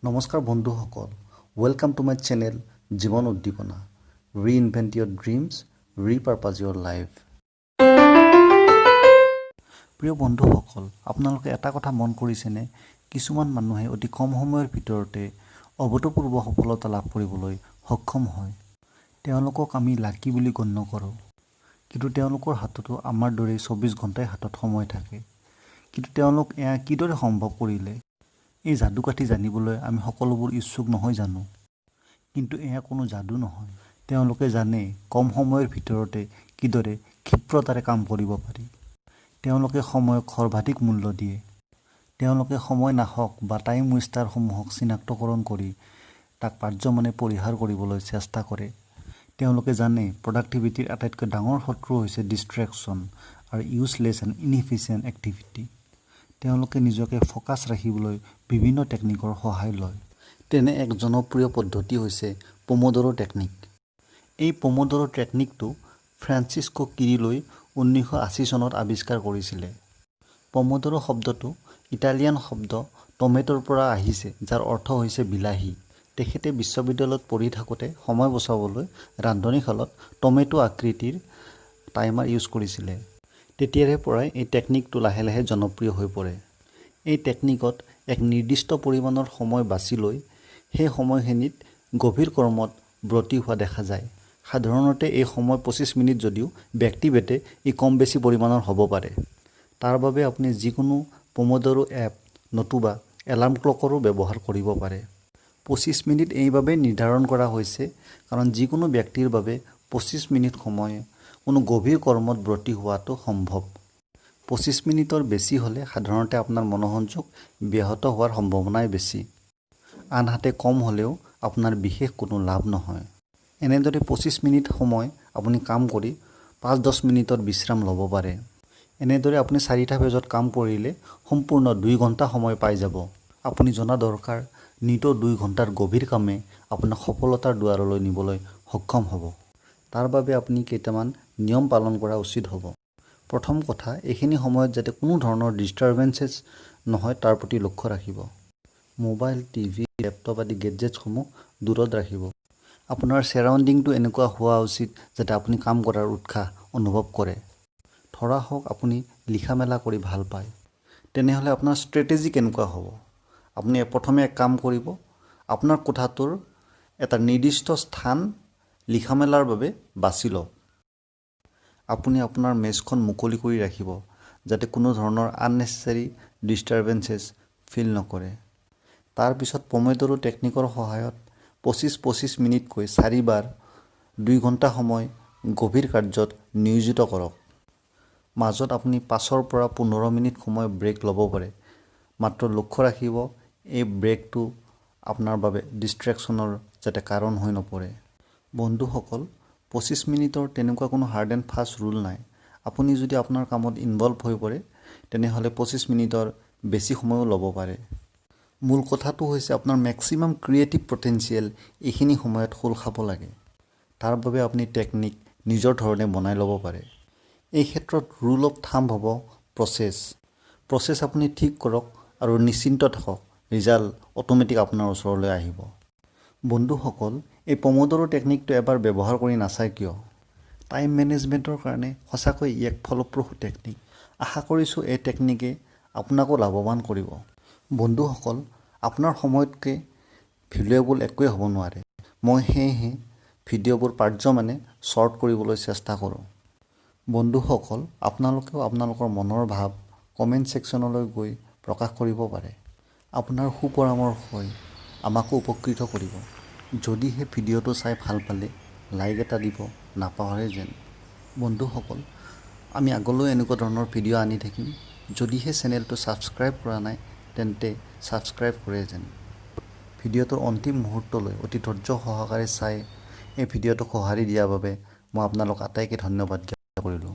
নমস্কাৰ বন্ধুসকল, welcome to my channel জীৱন উদ্দীপনা। ৰিইনভেণ্ট ইয়ৰ ড্ৰিমছ, ৰিপাৰ্পাজ ইয়ৰ লাইফ। প্ৰিয় বন্ধুসকল, আপোনালোকে এটা কথা মন কৰিছেনে? কিছুমান মানুহে অতি কম সময়ৰ ভিতৰতে অভূতপূৰ্ব সফলতা লাভ কৰিবলৈ সক্ষম হয়। তেওঁলোকক আমি লাকি বুলি গণ্য কৰোঁ, কিন্তু তেওঁলোকৰ হাততো আমাৰ দৰেই 24 ঘণ্টাই হাতত সময় থাকে। কিন্তু তেওঁলোক এয়া কিদৰে সম্ভৱ কৰিলে? এই যাদুকাঠি জানিবলৈ আমি সকলোবোৰ ইচ্ছুক নহয় জানো? কিন্তু এয়া কোনো যাদু নহয়। তেওঁলোকে জানে কম সময়ৰ ভিতৰতে কিদৰে ক্ষিপ্ৰতাৰে কাম কৰিব পাৰি। তেওঁলোকে সময়ক সৰ্বাধিক মূল্য দিয়ে। তেওঁলোকে সময় নাশক বা টাইম ৱেষ্টাৰসমূহক চিনাক্তকৰণ কৰি তাক পাৰ্যমানে পৰিহাৰ কৰিবলৈ চেষ্টা কৰে। তেওঁলোকে জানে প্ৰডাক্টিভিটিৰ আটাইতকৈ ডাঙৰ শত্ৰু হৈছে ডিষ্ট্ৰেকশ্যন আৰু ইউজলেছ এণ্ড ইনএফিচিয়েণ্ট এক্টিভিটি। তেওঁলোকে নিজকে ফ'কাছ ৰাখিবলৈ বিভিন্ন টেকনিকৰ সহায় লয়। তেনে এক জনপ্ৰিয় পদ্ধতি হৈছে পম'ড'ৰ টেকনিক। এই পম'ড'ৰ টেকনিকটো ফ্ৰান্সিস্কো কিৰিলৈ 1980 চনত আৱিষ্কাৰ কৰিছিলে। পম'ড'ৰ শব্দটো ইটালিয়ান শব্দ টমেটোৰ পৰা আহিছে, যাৰ অৰ্থ হৈছে বিলাহী। তেখেতে বিশ্ববিদ্যালয়ত পঢ়ি থাকোঁতে সময় বচাবলৈ ৰান্ধনীশালত টমেটো আকৃতিৰ টাইমাৰ ইউজ কৰিছিলে। তেতিয়াৰে পৰাই এই টেকনিকটো লাহে লাহে জনপ্ৰিয় হৈ পৰে। এই টেকনিকত এক নিৰ্দিষ্ট পৰিমাণৰ সময় বাছি লৈ সেই সময়খিনিত গভীৰ কৰ্মত ব্ৰতী হোৱা দেখা যায়। সাধাৰণতে এই সময় 25 মিনিট যদিও ব্যক্তিভেদে ই কম বেছি পৰিমাণৰ হ'ব পাৰে। তাৰ বাবে আপুনি যিকোনো পম'ড'ৰ এপ নতুবা এলাৰ্ম ক্লকৰো ব্যৱহাৰ কৰিব পাৰে। 25 মিনিট এইবাবেই নিৰ্ধাৰণ কৰা হৈছে কাৰণ যিকোনো ব্যক্তিৰ বাবে 25 মিনিট সময় কোনো গভীৰ কৰ্মত ব্ৰতী হোৱাটো সম্ভৱ। 25 মিনিটৰ বেছি হ'লে সাধাৰণতে আপোনাৰ মনোসংযোগ ব্যাহত হোৱাৰ সম্ভাৱনাই বেছি। আনহাতে কম হ'লেও আপোনাৰ বিশেষ কোনো লাভ নহয়। এনেদৰে 25 মিনিট সময় আপুনি কাম কৰি 5-10 মিনিটৰ বিশ্ৰাম ল'ব পাৰে। এনেদৰে আপুনি 4টা পেজত কাম কৰিলে সম্পূৰ্ণ 2 ঘণ্টা সময় পাই যাব। আপুনি জনা দৰকাৰ, নিতৌ 2 ঘণ্টাৰ গভীৰ কামে আপোনাক সফলতাৰ দুৱাৰলৈ নিবলৈ সক্ষম হ'ব। তাৰ বাবে আপুনি কেইটামান নিয়ম পালন কৰা উচিত হ'ব। প্ৰথম কথা, এইখিনি সময়ত যাতে কোনো ধৰণৰ ডিষ্টাৰবেঞ্চেছ নহয় তাৰ প্ৰতি লক্ষ্য ৰাখিব। মোবাইল, টিভি, লেপটপ আদি গেডজেটসমূহ দূৰত ৰাখিব। আপোনাৰ ছাৰাউণ্ডিংটো এনেকুৱা হোৱা উচিত যাতে আপুনি কাম কৰাৰ উৎসাহ অনুভৱ কৰে। ধৰা হওক আপুনি লিখা মেলা কৰি ভাল পায়। তেনেহ'লে আপোনাৰ ষ্ট্ৰেটেজি কেনেকুৱা হ'ব? আপুনি প্ৰথমে এক কাম কৰিব, আপোনাৰ কোঠাটোৰ এটা নিৰ্দিষ্ট স্থান লিখা মেলাৰ বাবে বাছি লওক। আপুনি আপোনাৰ মেজখন মুকলি কৰি ৰাখিব যাতে কোনো ধৰণৰ আননেচেছেৰী ডিষ্টাৰবেঞ্চেছ ফিল নকৰে। তাৰ পিছত পম'ড'ৰ টেকনিকৰ সহায়ত 25-25 মিনিটকৈ 4 বাৰ 2 ঘণ্টা সময় গভীৰ কাৰ্যত নিয়োজিত কৰক। মাজত আপুনি 5 পৰা 15 মিনিট সময় ব্ৰেক ল'ব পাৰে। মাত্ৰ লক্ষ্য ৰাখিব এই ব্ৰেকটো আপোনাৰ বাবে ডিষ্ট্ৰেকশ্যনৰ যাতে কাৰণ হৈ নপৰে। বন্ধুসকল, 25 মিনিটৰ তেনেকুৱা কোনো হাৰ্ড এণ্ড ফাষ্ট ৰুল নাই। আপুনি যদি আপোনাৰ কামত ইনভল্ভ হৈ পৰে তেনেহ'লে 25 মিনিটৰ বেছি সময়ো ল'ব পাৰে। মূল কথাটো হৈছে আপোনাৰ মেক্সিমাম ক্ৰিয়েটিভ পটেঞ্চিয়েল এইখিনি সময়ত খোল খাব লাগে। তাৰ বাবে আপুনি টেকনিক নিজৰ ধৰণে বনাই ল'ব পাৰে। এই ক্ষেত্ৰত ৰুল অফ থাম্ব হ'ব প্ৰচেছ আপুনি ঠিক কৰক আৰু নিশ্চিন্ত থাকক, ৰিজাল্ট অট'মেটিক আপোনাৰ ওচৰলৈ আহিব। বন্ধুসকল, এই পম'ড'ৰ টেকনিকটো এবাৰ ব্যৱহাৰ কৰি নাচায় কিয়? টাইম মেনেজমেণ্টৰ কাৰণে সঁচাকৈ ই এক ফলপ্ৰসূ টেকনিক। আশা কৰিছোঁ এই টেকনিকে আপোনাকো লাভৱান কৰিব। বন্ধুসকল, আপোনাৰ সময়তকৈ ভেলুৱেবল একোৱেই হ'ব নোৱাৰে। মই সেয়েহে ভিডিঅ'বোৰ পাৰ্যমানে শ্বৰ্ট কৰিবলৈ চেষ্টা কৰোঁ। বন্ধুসকল, আপোনালোকেও আপোনালোকৰ মনৰ ভাৱ কমেণ্ট ছেকশ্যনলৈ গৈ প্ৰকাশ কৰিব পাৰে। আপোনাৰ সুপৰামৰ্শই আমাকো উপকৃত কৰিব। যদিহে ভিডিঅ'টো চাই ভাল পালে লাইক এটা দিব নাপাহৰে যেন। বন্ধুসকল, আমি আগলৈ এনেকুৱা ধৰণৰ ভিডিঅ' আনি থাকিম। যদিহে চেনেলটো ছাবস্ক্ৰাইব কৰা নাই তেন্তে ছাবস্ক্ৰাইব কৰে যেন। ভিডিঅ'টোৰ অন্তিম মুহূৰ্তলৈ অতি ধৈৰ্য সহকাৰে চাই এই ভিডিঅ'টোক সঁহাৰি দিয়াৰ বাবে মই আপোনালোক আটাইকে ধন্যবাদ জ্ঞাপন কৰিলোঁ।